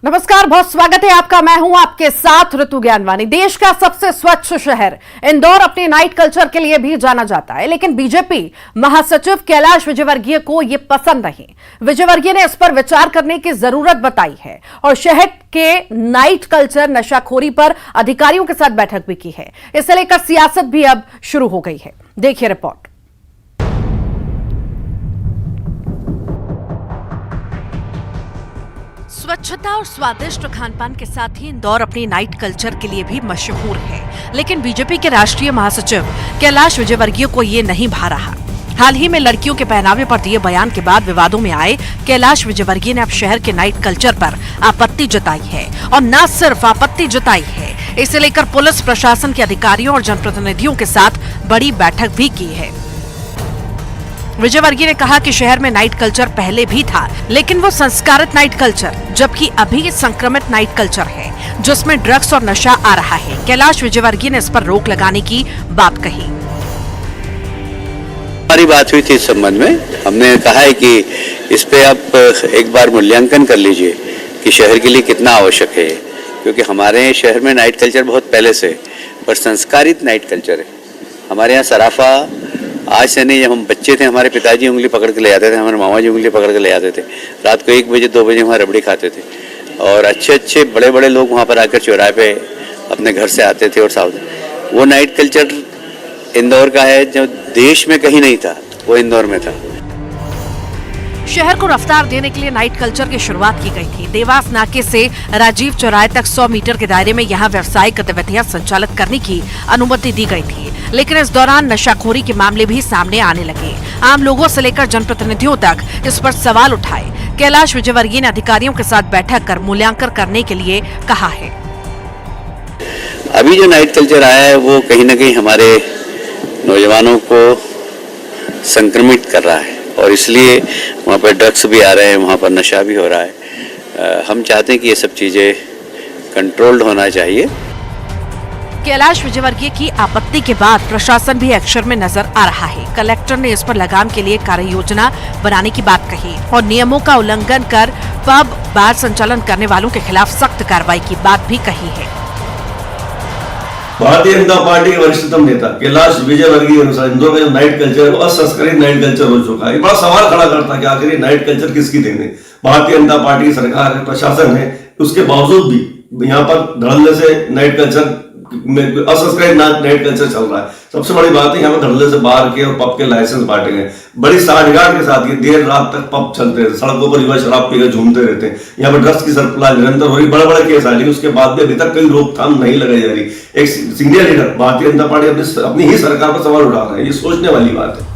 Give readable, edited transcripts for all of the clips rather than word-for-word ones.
नमस्कार, बहुत स्वागत है आपका। मैं हूं आपके साथ ऋतु ज्ञानवानी। देश का सबसे स्वच्छ शहर इंदौर अपने नाइट कल्चर के लिए भी जाना जाता है, लेकिन बीजेपी महासचिव कैलाश विजयवर्गीय को यह पसंद नहीं। विजयवर्गीय ने इस पर विचार करने की जरूरत बताई है और शहर के नाइट कल्चर नशाखोरी पर अधिकारियों के साथ बैठक भी की है। इसे लेकर सियासत भी अब शुरू हो गई है। देखिए रिपोर्ट। स्वच्छता और स्वादिष्ट खानपान के साथ ही इंदौर अपनी नाइट कल्चर के लिए भी मशहूर है, लेकिन बीजेपी के राष्ट्रीय महासचिव कैलाश विजयवर्गीय को ये नहीं भा रहा। हाल ही में लड़कियों के पहनावे पर दिए बयान के बाद विवादों में आए कैलाश विजयवर्गीय ने अब शहर के नाइट कल्चर पर आपत्ति जताई है और न सिर्फ आपत्ति जताई है, इसे लेकर पुलिस प्रशासन के अधिकारियों और जनप्रतिनिधियों के साथ बड़ी बैठक भी की है। विजयवर्गीय ने कहा कि शहर में नाइट कल्चर पहले भी था, लेकिन वो संस्कारित नाइट कल्चर, जबकि अभी संक्रमित नाइट कल्चर है जिसमें ड्रग्स और नशा आ रहा है। कैलाश विजयवर्गीय ने इस पर रोक लगाने की बात कही। हमारी बात हुई थी इस संबंध में। हमने कहा है कि इस पे आप एक बार मूल्यांकन कर लीजिए कि शहर के लिए कितना आवश्यक है, क्योंकि हमारे शहर में नाइट कल्चर बहुत पहले से, पर संस्कारित नाइट कल्चर है। हमारे यहाँ सराफा आज से नहीं, जब हम बच्चे थे हमारे पिताजी उंगली पकड़ के ले जाते थे, हमारे मामा जी उंगली पकड़ के ले जाते थे। रात को 1 बजे 2 बजे वहाँ रबड़ी खाते थे और अच्छे बड़े बड़े लोग वहाँ पर आकर चौराहे पे अपने घर से आते थे और साथ वो नाइट कल्चर इंदौर का है जो देश में कहीं नहीं था, वो इंदौर में था। शहर को रफ्तार देने के लिए नाइट कल्चर की शुरुआत की गई थी। देवास नाके से राजीव चौराहे तक 100 मीटर के दायरे में यहाँ व्यावसायिक गतिविधियां संचालित करने की अनुमति दी गई थी, लेकिन इस दौरान नशाखोरी के मामले भी सामने आने लगे। आम लोगों से लेकर जनप्रतिनिधियों तक इस पर सवाल उठाए। कैलाश विजयवर्गीय ने अधिकारियों के साथ बैठक कर मूल्यांकन करने के लिए कहा है। अभी जो नाइट कल्चर आया है वो कहीं न कहीं हमारे नौजवानों को संक्रमित कर रहा है और इसलिए वहाँ पर ड्रग्स भी आ रहे हैं, वहाँ पर नशा भी हो रहा है। हम चाहते हैं कि ये सब चीज़ें कंट्रोल्ड होना चाहिए। कैलाश विजयवर्गीय की आपत्ति के बाद प्रशासन भी एक्शन में नजर आ रहा है। कलेक्टर ने इस पर लगाम के लिए कार्य योजना बनाने की बात कही और नियमों का उल्लंघन कर पब बार संचालन करने वालों के खिलाफ सख्त कार्रवाई की बात भी कही है। भारतीय जनता पार्टी के वरिष्ठतम नेता कैलाश विजयवर्गीय के अनुसार इंदौर का जो नाइट कल्चर है असंस्कृत नाइट कल्चर हो चुका है। बड़ा सवाल खड़ा करता है कि आखिर ये नाइट कल्चर किसकी देन है। भारतीय जनता पार्टी की सरकार है, प्रशासन है, उसके बावजूद भी यहाँ पर धड़ल्ले से नाइट कल्चर में असंस्कृत नाइट कल्चर चल रहा है। सबसे बड़ी बात है यहाँ पे धड़ल्ले से बाहर के और पब के लाइसेंस बांटे गए। बड़ी साठगांठ के साथ ये देर रात तक पब चलते रहते, सड़कों पर युवा शराब पीकर झूमते रहते हैं। यहाँ पर ड्रग्स की सप्लाई निरंतर हो रही, बड़े बड़े केस आ रही, उसके बाद भी अभी तक कोई रोकथाम नहीं लगाई जा रही। एक senior leader Bharatiya Janata party अपनी ही सरकार पर सवाल उठा रहा है, ये सोचने वाली बात है।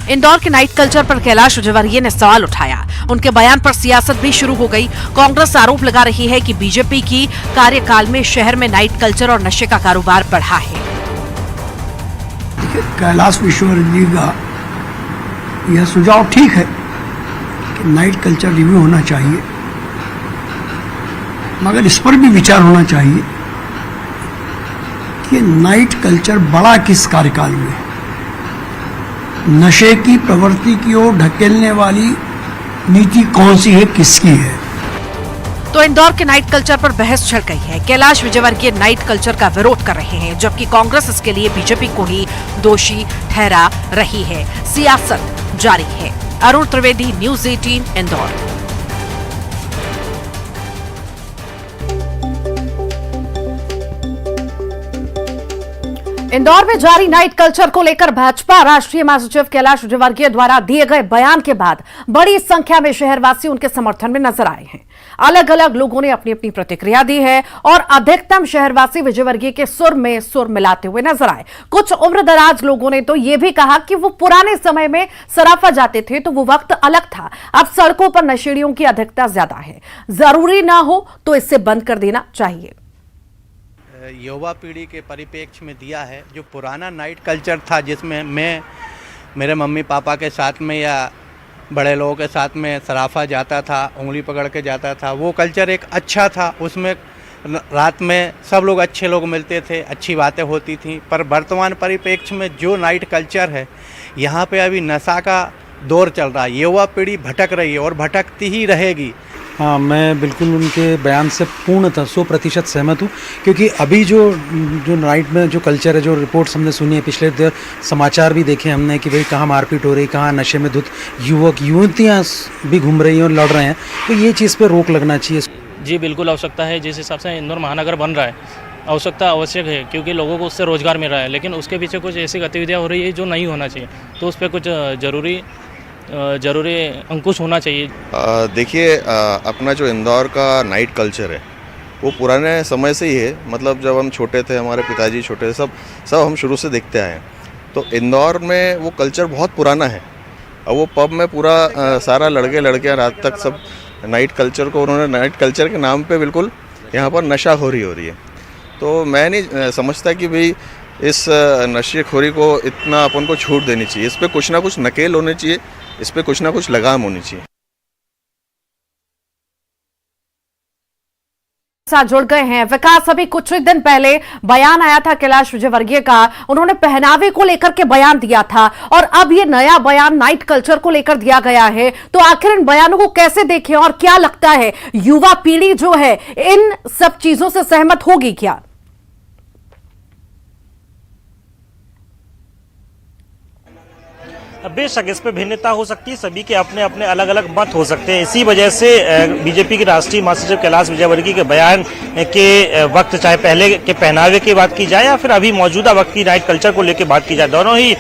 इंदौर के नाइट कल्चर पर कैलाश विजयवर्गीय ने सवाल उठाया। उनके बयान पर सियासत भी शुरू हो गई। कांग्रेस आरोप लगा रही है कि बीजेपी की कार्यकाल में शहर में नाइट कल्चर और नशे का कारोबार बढ़ा है। कैलाश विजयवर्गीय का यह सुझाव ठीक है कि नाइट कल्चर रिव्यू होना चाहिए, मगर इस पर भी विचार होना चाहिए कि नाइट कल्चर बड़ा किस कार्यकाल में है। नशे की प्रवृत्ति की ओर ढकेलने वाली नीति कौन सी है, किसकी है। तो इंदौर के नाइट कल्चर पर बहस छिड़ गई है। कैलाश विजयवर्गीय नाइट कल्चर का विरोध कर रहे हैं, जबकि कांग्रेस इसके लिए बीजेपी को ही दोषी ठहरा रही है। सियासत जारी है। अरुण त्रिवेदी, न्यूज़ 18 इंदौर। इंदौर में जारी नाइट कल्चर को लेकर भाजपा राष्ट्रीय महासचिव कैलाश विजयवर्गीय द्वारा दिए गए बयान के बाद बड़ी संख्या में शहरवासी उनके समर्थन में नजर आए हैं। अलग अलग लोगों ने अपनी अपनी प्रतिक्रिया दी है और अधिकतम शहरवासी विजयवर्गीय के सुर में सुर मिलाते हुए नजर आए। कुछ उम्रदराज लोगों ने तो यह भी कहा कि वो पुराने समय में सराफा जाते थे तो वो वक्त अलग था, अब सड़कों पर नशेड़ियों की अधिकता ज्यादा है, जरूरी ना हो तो इसे बंद कर देना चाहिए। युवा पीढ़ी के परिप्रेक्ष्य में दिया है। जो पुराना नाइट कल्चर था जिसमें मैं मेरे मम्मी पापा के साथ में या बड़े लोगों के साथ में सराफा जाता था, उंगली पकड़ के जाता था, वो कल्चर एक अच्छा था। उसमें रात में सब लोग अच्छे लोग मिलते थे, अच्छी बातें होती थी। पर वर्तमान परिप्रेक्ष्य में जो नाइट कल्चर है, यहाँ पे अभी नशा का दौर चल रहा है। युवा पीढ़ी भटक रही है और भटकती ही रहेगी। हाँ, मैं बिल्कुल उनके बयान से पूर्णतः 100% सहमत हूँ, क्योंकि अभी जो नाइट में जो कल्चर है, जो रिपोर्ट्स हमने सुनी है, पिछले समाचार भी देखे हमने कि भाई कहाँ मारपीट हो रही, कहाँ नशे में धुत युवक युवतियाँ भी घूम रही हैं और लड़ रहे हैं, तो ये चीज़ पे रोक लगना चाहिए। जी बिल्कुल आवश्यकता है। जिस हिसाब से इंदौर महानगर बन रहा है, आवश्यकता आवश्यक है, क्योंकि लोगों को उससे रोज़गार मिल रहा है, लेकिन उसके पीछे कुछ ऐसी गतिविधियाँ हो रही है जो नहीं होना चाहिए, तो उस पर कुछ ज़रूरी अंकुश होना चाहिए। देखिए, अपना जो इंदौर का नाइट कल्चर है वो पुराने समय से ही है। मतलब जब हम छोटे थे, हमारे पिताजी छोटे थे, सब हम शुरू से देखते आए हैं। तो इंदौर में वो कल्चर बहुत पुराना है। और वो पब में पूरा सारा लड़के रात तक सब नाइट कल्चर को उन्होंने नाइट कल्चर के नाम पे बिल्कुल यहाँ पर नशाखोरी हो रही है। तो मैं नहीं समझता कि भाई इस नशेखोरी को इतना अपन को छूट देनी चाहिए। इस पर कुछ ना कुछ नकेल होनी चाहिए, इस पर कुछ ना कुछ लगाम होनी चाहिए। साथ जुड़ गए हैं विकास। अभी कुछ ही दिन पहले बयान आया था कैलाश विजयवर्गीय का, उन्होंने पहनावे को लेकर के बयान दिया था, और अब ये नया बयान नाइट कल्चर को लेकर दिया गया है। तो आखिर इन बयानों को कैसे देखें और क्या लगता है, युवा पीढ़ी जो है इन सब चीजों से सहमत होगी क्या? बेशक इस पे भिन्नता हो सकती है, सभी के अपने अपने अलग अलग मत हो सकते हैं। इसी वजह से बीजेपी के राष्ट्रीय महासचिव कैलाश विजयवर्गीय के बयान के वक्त, चाहे पहले के पहनावे की बात की जाए या फिर अभी मौजूदा वक्त की नाइट कल्चर को लेकर बात की जाए, दोनों ही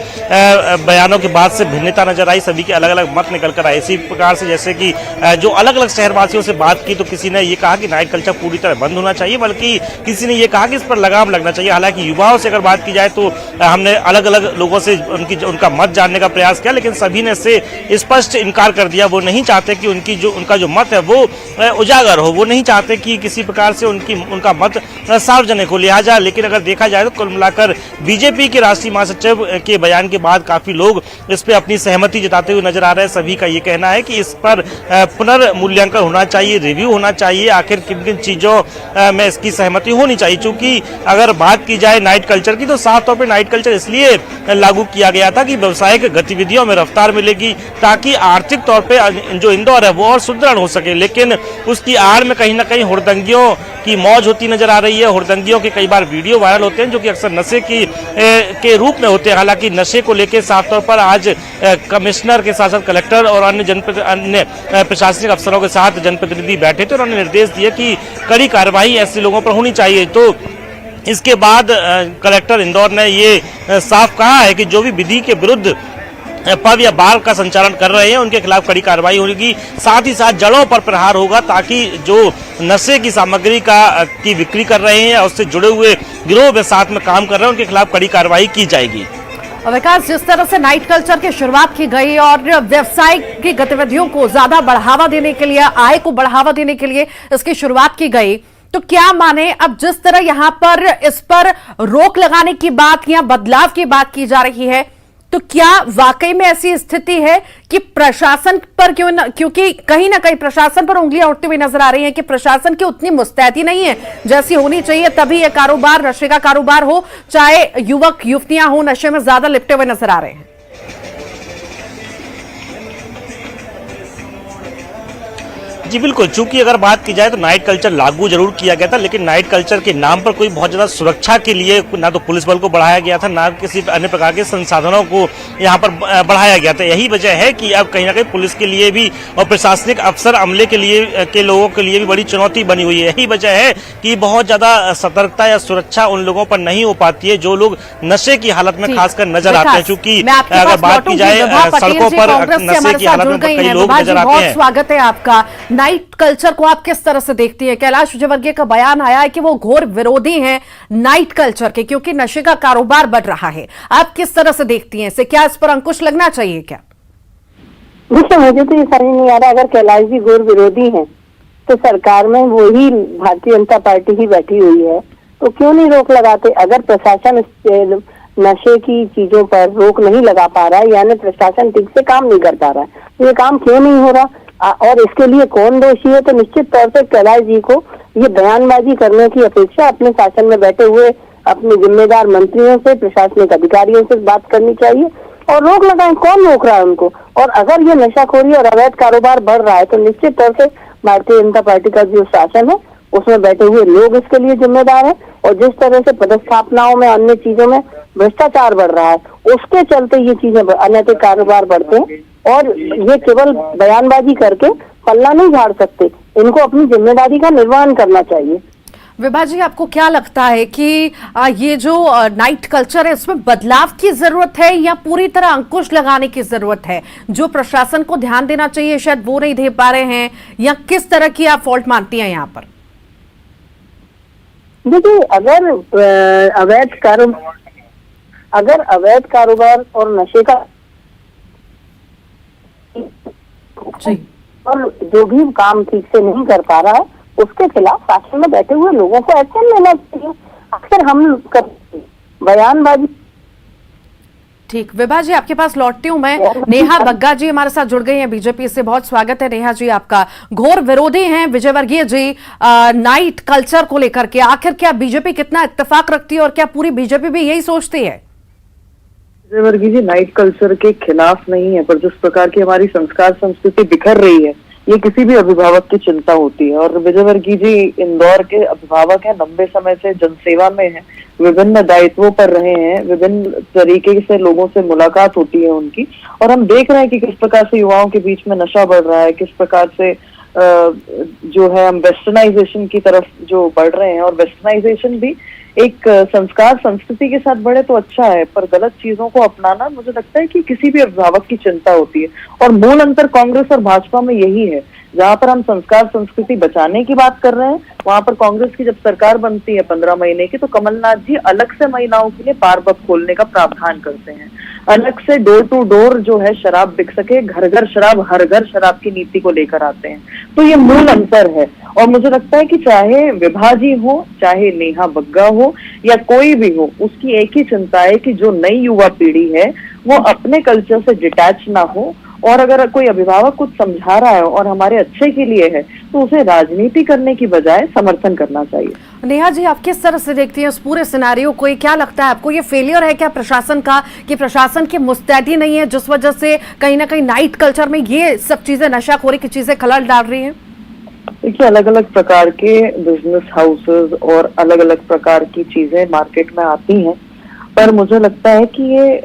बयानों के बाद से भिन्नता नजर आई, सभी के अलग अलग मत निकल कर आए। इसी प्रकार से जैसे कि जो अलग अलग शहरवासियों से बात की, तो किसी ने ये कहा कि नाइट कल्चर पूरी तरह बंद होना चाहिए, बल्कि किसी ने ये कहा कि इस पर लगाम लगना चाहिए। हालांकि युवाओं से अगर बात की जाए तो हमने अलग अलग लोगों से उनका मत जानने का प्रयास किया, लेकिन सभी ने इससे स्पष्ट इनकार कर दिया। वो नहीं चाहते कि उनका जो मत है वो उजागर हो, वो नहीं चाहते कि किसी प्रकार से उनका मत सार्वजनिक हो। लिहाजा लेकिन अगर देखा जाए तो कुल मिलाकर बीजेपी के राष्ट्रीय महासचिव के बयान के बाद काफी लोग इस पर अपनी सहमति जताते हुए नजर आ रहे हैं। सभी का ये कहना है कि इस पर पुनर्मूल्यांकन होना चाहिए, रिव्यू होना चाहिए, आखिर किन किन चीजों में इसकी सहमति होनी चाहिए। चूंकि अगर बात की जाए नाइट कल्चर की, तो साफ तौर पर नाइट कल्चर इसलिए लागू किया गया था कि व्यावसायिक गतिविधियों में रफ्तार मिलेगी, ताकि आर्थिक तौर पे जो इंदौर है वो और सुदृढ़ हो सके। लेकिन उसकी आड़ में कहीं ना कहीं हुड़दंगियों की मौज होती नजर आ रही है। हुड़दंगियों के कई बार वीडियो वायरल होते हैं जो कि अक्सर नशे के रूप में होते हैं। हालांकि नशे को लेकर साफ तौर पर आज कमिश्नर के साथ साथ कलेक्टर और अन्य प्रशासनिक अफसरों के साथ जनप्रतिनिधि बैठे थे और उन्होंने निर्देश दिए कि कड़ी कार्रवाई ऐसे लोगों पर होनी चाहिए। तो इसके बाद कलेक्टर इंदौर ने ये साफ कहा है कि जो भी विधि के विरुद्ध पब या बार का संचालन कर रहे हैं उनके खिलाफ कड़ी कार्रवाई होगी। साथ ही साथ जड़ों पर प्रहार होगा, ताकि जो नशे की सामग्री की बिक्री कर रहे हैं और उससे जुड़े हुए गिरोह में साथ में काम कर रहे हैं उनके खिलाफ कड़ी कार्रवाई की जाएगी। विकास, जिस तरह से नाइट कल्चर की शुरुआत की गई और व्यवसायिक की गतिविधियों को ज्यादा बढ़ावा देने के लिए, आय को बढ़ावा देने के लिए इसकी शुरुआत की गई, तो क्या माने अब जिस तरह यहाँ पर इस पर रोक लगाने की बात या बदलाव की बात की जा रही है, तो क्या वाकई में ऐसी स्थिति है कि प्रशासन पर क्योंकि कहीं ना कहीं प्रशासन पर उंगलियां उठती हुई नजर आ रही हैं कि प्रशासन की उतनी मुस्तैदी नहीं है जैसी होनी चाहिए, तभी यह कारोबार, नशे का कारोबार हो, चाहे युवक युवतियां हो, नशे में ज्यादा लिपटे हुए नजर आ रहे हैं? जी बिल्कुल, चूंकि अगर बात की जाए तो नाइट कल्चर लागू जरूर किया गया था, लेकिन नाइट कल्चर के नाम पर कोई बहुत ज्यादा सुरक्षा के लिए ना तो पुलिस बल को बढ़ाया गया था, ना किसी अन्य प्रकार के संसाधनों को यहाँ पर बढ़ाया गया था। यही वजह है कि अब कहीं ना कहीं पुलिस के लिए भी और प्रशासनिक अफसर अमले के लोगों के लिए भी बड़ी चुनौती बनी हुई है। यही वजह है कि बहुत ज्यादा सतर्कता या सुरक्षा उन लोगों पर नहीं हो पाती है जो लोग नशे की हालत में खासकर नजर आते हैं। चूंकि अगर बात की जाए सड़कों पर नशे की हालत में कई लोग नजर आते हैं। स्वागत है आपका। नाइट कल्चर को आप किस तरह से देखती हैं? कैलाश विजयवर्गीय का बयान आया है कि वो घोर विरोधी हैं नाइट कल्चर के, क्योंकि नशे का कारोबार बढ़ रहा है। आप किस तरह से देखती हैं इसे? क्या इस पर अंकुश लगना चाहिए क्या? देखिए, मुझे तो ये समझ नहीं आ रहा, अगर कैलाश जी घोर विरोधी हैं तो सरकार में वही भारतीय जनता पार्टी ही बैठी हुई है, तो क्यों नहीं रोक लगाते? अगर प्रशासन नशे की चीजों पर रोक नहीं लगा पा रहा है, यानी प्रशासन ठीक से काम नहीं कर पा रहा है, तो ये काम क्यों नहीं हो रहा और इसके लिए कौन दोषी है? तो निश्चित तौर से कैलाश जी को ये बयानबाजी करने की अपेक्षा अपने शासन में बैठे हुए अपने जिम्मेदार मंत्रियों से, प्रशासनिक अधिकारियों से बात करनी चाहिए और रोक लगाएं। कौन रोक रहा है उनको? और अगर ये नशाखोरी और अवैध कारोबार बढ़ रहा है तो निश्चित तौर से भारतीय जनता पार्टी का जो शासन है उसमें बैठे हुए लोग इसके लिए जिम्मेदार हैं। और जिस तरह से पदस्थापनाओं में, अन्य चीजों में भ्रष्टाचार बढ़ रहा है, उसके चलते ये चीजें, अनैतिक कारोबार बढ़ते हैं। और ये केवल बयानबाजी करके पल्ला नहीं झाड़ सकते, इनको अपनी जिम्मेदारी का निर्वहन करना चाहिए। विभा जी, आपको क्या लगता है कि ये जो नाइट कल्चर है इसमें बदलाव की जरूरत है या पूरी तरह अंकुश लगाने की जरूरत है? जो प्रशासन को ध्यान देना चाहिए शायद वो नहीं दे पा रहे हैं, या किस तरह की आप फॉल्ट मानती हैं यहाँ पर? देखिए, अगर अवैध कारोबार और नशे का और जो भी काम ठीक से नहीं कर पा रहा है उसके खिलाफ शासन में बैठे हुए लोगों को एक्शन लेना चाहिए। अक्सर हम बयानबाजी। ठीक, विभा जी आपके पास लौटती हूँ मैं। नेहा बग्गा जी हमारे साथ जुड़ गई हैं बीजेपी से, बहुत स्वागत है नेहा जी आपका। घोर विरोधी हैं विजयवर्गीय जी नाइट कल्चर को लेकर के, आखिर क्या बीजेपी कितना इत्तेफाक रखती है और क्या पूरी बीजेपी भी यही सोचती है? विजयवर्गीय जी नाइट कल्चर के खिलाफ नहीं है, पर जिस प्रकार की हमारी संस्कार संस्कृति बिखर रही है ये किसी भी अभिभावक की चिंता होती है। और विजयवर्गीय जी इंदौर के अभिभावक हैं, लंबे समय से जनसेवा में हैं, विभिन्न दायित्वों पर रहे हैं, विभिन्न तरीके से लोगों से मुलाकात होती है उनकी, और हम देख रहे हैं कि किस प्रकार से युवाओं के बीच में नशा बढ़ रहा है, किस प्रकार से जो है हम वेस्टर्नाइजेशन की तरफ जो बढ़ रहे हैं। और वेस्टर्नाइजेशन भी एक संस्कार संस्कृति के साथ बढ़े तो अच्छा है, पर गलत चीजों को अपनाना मुझे लगता है कि किसी भी अभिभावक की चिंता होती है। और मूल अंतर कांग्रेस और भाजपा में यही है, जहां पर हम संस्कार संस्कृति बचाने की बात कर रहे हैं वहां पर कांग्रेस की जब सरकार बनती है 15 महीने की, तो कमलनाथ जी अलग से महिलाओं के लिए बार पब खोलने का प्रावधान करते हैं, अलग से डोर टू डोर जो है शराब बिक सके, घर घर शराब, हर घर शराब की नीति को लेकर आते हैं। तो ये मूल अंतर है। और मुझे लगता है कि चाहे विभा जी हो, चाहे नेहा बग्गा हो या कोई भी हो, उसकी एक ही चिंता है कि जो नई युवा पीढ़ी है वो अपने कल्चर से डिटैच ना हो। और अगर कोई अभिभावक कुछ समझा रहा है और हमारे अच्छे के लिए है तो उसे राजनीति करने की बजाय समर्थन करना चाहिए। नेहा जी, आप किस तरह से देखती हैं इस पूरे सिनेरियो को? क्या लगता है आपको, ये फेलियर है क्या प्रशासन का, कि प्रशासन की मुस्तैदी नहीं है जिस वजह से कहीं ना कहीं नाइट कल्चर में ये सब चीजें, नशाखोरी की चीजें खलल डाल रही हैं? देखिए, अलग अलग प्रकार के बिजनेस हाउसेस और अलग अलग प्रकार की चीजें मार्केट में आती हैं, पर मुझे लगता है कि ये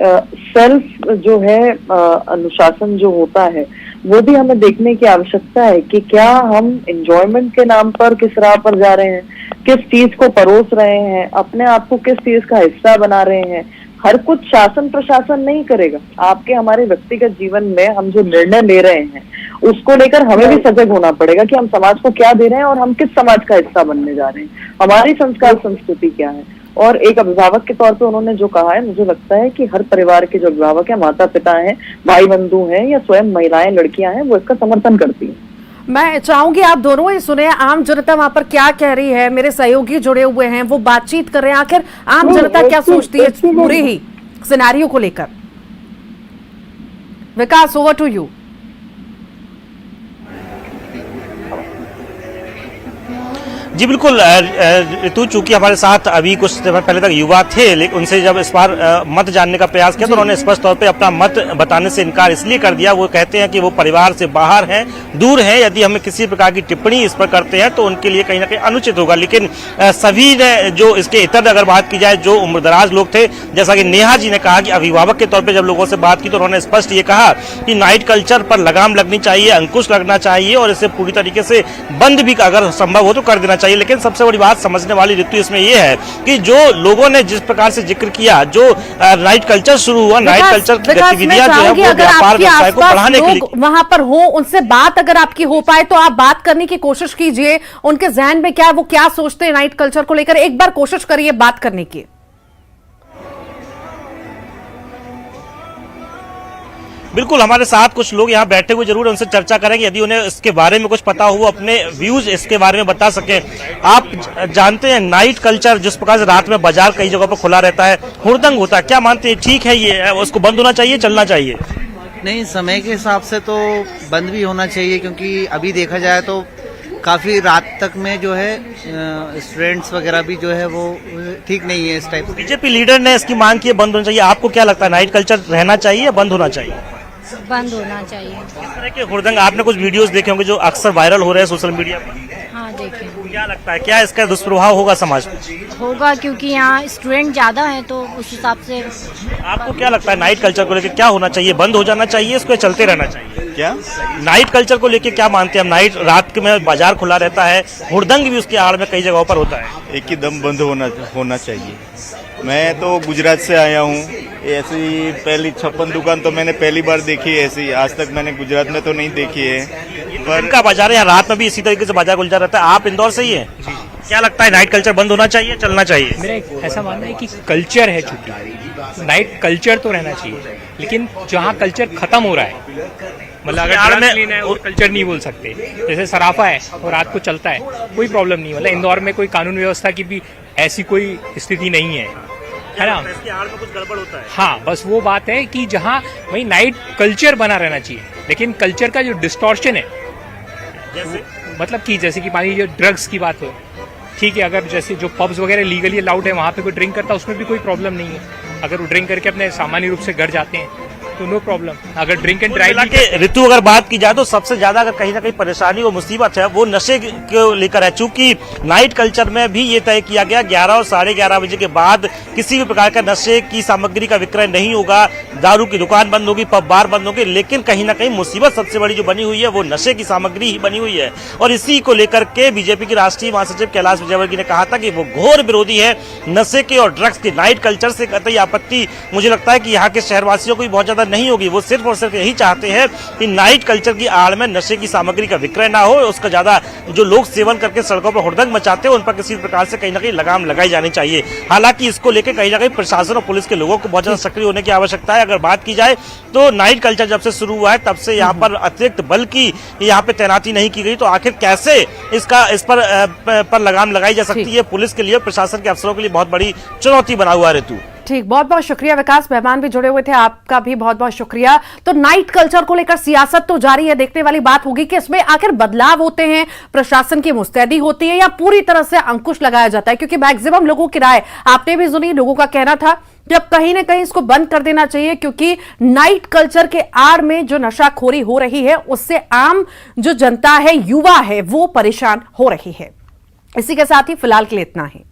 सेल्फ जो है अनुशासन जो होता है वो भी हमें देखने की आवश्यकता है कि क्या हम एंजॉयमेंट के नाम पर किस राह पर जा रहे हैं, किस चीज को परोस रहे हैं, अपने आप को किस चीज का हिस्सा बना रहे हैं। हर कुछ शासन प्रशासन नहीं करेगा। आपके हमारे व्यक्तिगत जीवन में हम जो निर्णय ले रहे हैं उसको लेकर हमें भी सजग होना पड़ेगा कि हम समाज को क्या दे रहे हैं और हम किस समाज का हिस्सा बनने जा रहे हैं, हमारी संस्कार संस्कृति क्या है। और एक अभिभावक के तौर पे उन्होंने जो कहा है, मुझे लगता है कि हर परिवार के जो अभिभावक है, माता पिता हैं, भाई बंधु हैं या स्वयं महिलाएं, लड़कियां हैं, वो इसका समर्थन करती हैं। मैं चाहूंगी आप दोनों ही सुने आम जनता वहां पर क्या कह रही है। मेरे सहयोगी जुड़े हुए हैं, वो बातचीत कर रहे हैं, आखिर आम जनता क्या सोचती है पूरे ही सिनेरियो को लेकर। विकास, ओवर टू यू। जी बिल्कुल ऋतु, चूंकि हमारे साथ अभी कुछ समय पहले तक युवा थे, लेकिन उनसे जब इस बार मत जानने का प्रयास किया तो उन्होंने स्पष्ट तौर पे अपना मत बताने से इनकार इसलिए कर दिया। वो कहते हैं कि वो परिवार से बाहर हैं, दूर हैं, यदि हमें किसी प्रकार की टिप्पणी इस पर करते हैं तो उनके लिए कहीं ना कहीं अनुचित होगा। लेकिन सभी ने जो इसके इतर अगर बात की जाए, जो उम्रदराज लोग थे, जैसा कि नेहा जी ने कहा कि अभिभावक के तौर पर जब लोगों से बात की तो उन्होंने स्पष्ट ये कहा कि नाइट कल्चर पर लगाम लगनी चाहिए, अंकुश लगना चाहिए और इसे पूरी तरीके से बंद भी अगर संभव हो तो कर देना चाहिए। लेकिन सबसे बड़ी बात समझने वाली ऋतु इसमें यह है कि जो लोगों ने जिस प्रकार से जिक्र किया, जो नाइट कल्चर शुरू हुआ, नाइट कल्चर की गतिविधियां जो है वो व्यापार व्यवसाय को बढ़ाने के लिए वहां पर हो, उनसे बात अगर आपकी हो पाए तो आप बात करने की कोशिश कीजिए। उनके जहन में क्या है, वो क्या सोचते हैं नाइट कल्चर को लेकर, एक बार कोशिश करिए बात करने की। बिल्कुल, हमारे साथ कुछ लोग यहाँ बैठे हुए जरूर, उनसे चर्चा करेंगे, यदि उन्हें इसके बारे में कुछ पता हो वो अपने व्यूज इसके बारे में बता सकें। आप जानते हैं नाइट कल्चर जिस प्रकार से रात में बाजार कई जगहों पर खुला रहता है, हुड़दंग होता है, क्या मानते हैं ठीक है ये, उसको बंद होना चाहिए, चलना चाहिए? नहीं, समय के हिसाब से तो बंद भी होना चाहिए, क्योंकि अभी देखा जाए तो काफ़ी रात तक में जो है स्टूडेंट्स वगैरह भी जो है वो ठीक नहीं है इस टाइप से। बीजेपी लीडर ने इसकी मांग की है बंद होना चाहिए, आपको क्या लगता है नाइट कल्चर रहना चाहिए या बंद होना चाहिए? बंद होना चाहिए। इस तरह के हुड़दंग आपने कुछ वीडियोस देखे होंगे जो अक्सर वायरल हो रहे हैं सोशल मीडिया पर। हाँ देखें। क्या लगता है क्या इसका दुष्प्रभाव होगा समाज पर? होगा क्योंकि यहाँ स्टूडेंट ज़्यादा हैं तो उस हिसाब से। आपको क्या लगता है नाइट कल्चर को लेकर क्या होना चाहिए, बंद हो जाना चाहिए, इसको चलते रहना चाहिए? क्या नाइट कल्चर को लेकर क्या मानते हैं हम? नाइट रात के में बाजार खुला रहता है, हुड़दंग भी उसके आड़ में कई जगहों पर होता है। एक ही दम बंद होना चाहिए। मैं तो गुजरात से आया हूँ, ऐसी पहली 56 दुकान तो मैंने पहली बार देखी है ऐसी, आज तक मैंने गुजरात में तो नहीं देखी है। पर का बाजार है, रात में भी इसी तरीके से बाजार खुलता रहता है। आप इंदौर से ही है, क्या लगता है नाइट कल्चर बंद होना चाहिए, चलना चाहिए? मेरा ऐसा मानना है कि कल्चर है, चूंकि नाइट कल्चर तो रहना चाहिए, लेकिन जहाँ कल्चर खत्म हो रहा है, मतलब अगर ड्रग्स लेना है और कल्चर नहीं बोल सकते, जैसे सराफा है और रात को चलता है, कोई प्रॉब्लम नहीं। मतलब इंदौर में कोई कानून व्यवस्था की भी ऐसी कोई स्थिति नहीं है ना। इसके आड़ में कुछ गड़बड़ होता है। हाँ, बस वो बात है कि जहाँ वही नाइट कल्चर बना रहना चाहिए, लेकिन कल्चर का जो डिस्टॉर्शन है, मतलब कि जैसे कि मान लीजिए ड्रग्स की बात हो, ठीक है, अगर जैसे जो पब्स वगैरह लीगली अलाउड है वहाँ पे कोई ड्रिंक करता है उसमें भी कोई प्रॉब्लम नहीं है। अगर वो ड्रिंक करके अपने सामान्य रूप से घर जाते हैं तो नो प्रॉब्लम। अगर ड्रिंक एंड ड्राइव के ऋतु अगर बात की जाए तो सबसे ज्यादा अगर कहीं ना कहीं परेशानी और मुसीबत है वो नशे को लेकर है, चूंकि नाइट कल्चर में भी ये तय किया गया 11 और 11:30 बजे के बाद किसी भी प्रकार का नशे की सामग्री का विक्रय नहीं होगा, दारू की दुकान बंद होगी, पब बार बंद होंगे। लेकिन कहीं ना कहीं मुसीबत सबसे बड़ी जो बनी हुई है वो नशे की सामग्री ही बनी हुई है, और इसी को लेकर के बीजेपी की राष्ट्रीय महासचिव कैलाश विजयवर्गीय ने कहा था कि वो घोर विरोधी है नशे के और ड्रग्स के। नाइट कल्चर से कतई आपत्ति मुझे लगता है कि यहाँ के शहरवासियों को भी बहुत ज्यादा नहीं होगी, वो सिर्फ और सिर्फ यही चाहते हैं कि नाइट कल्चर की आड़ में नशे की सामग्री का विक्रय ना हो, उसका ज्यादा जो लोग सेवन करके सड़कों पर हुड़दंग मचाते हैं उन पर किसी प्रकार से कहीं ना कहीं लगाम लगाई जानी चाहिए। हालांकि इसको लेकर कहीं ना कहीं प्रशासन और पुलिस के लोगों को बहुत ज्यादा सक्रिय होने की आवश्यकता है। अगर बात की जाए तो नाइट कल्चर जब से शुरू हुआ है तब से यहाँ पर अतिरिक्त बल की यहाँ पे तैनाती नहीं की गई, तो आखिर कैसे इस पर लगाम लगाई जा सकती है? पुलिस के लिए, प्रशासन के अफसरों के लिए बहुत बड़ी चुनौती बना हुआ है। ऋतु ठीक, बहुत बहुत शुक्रिया विकास, मेहमान भी जुड़े हुए थे, आपका भी बहुत बहुत शुक्रिया। तो नाइट कल्चर को लेकर सियासत तो जारी है, देखने वाली बात होगी कि इसमें आखिर बदलाव होते हैं, प्रशासन की मुस्तैदी होती है या पूरी तरह से अंकुश लगाया जाता है, क्योंकि मैक्सिमम लोगों की राय आपने भी सुनी, लोगों का कहना था कि अब कहीं ना कहीं इसको बंद कर देना चाहिए, क्योंकि नाइट कल्चर के आड़ में जो नशाखोरी हो रही है उससे आम जो जनता है, युवा है, वो परेशान हो रही है। इसी के साथ ही फिलहाल के लिए इतना ही।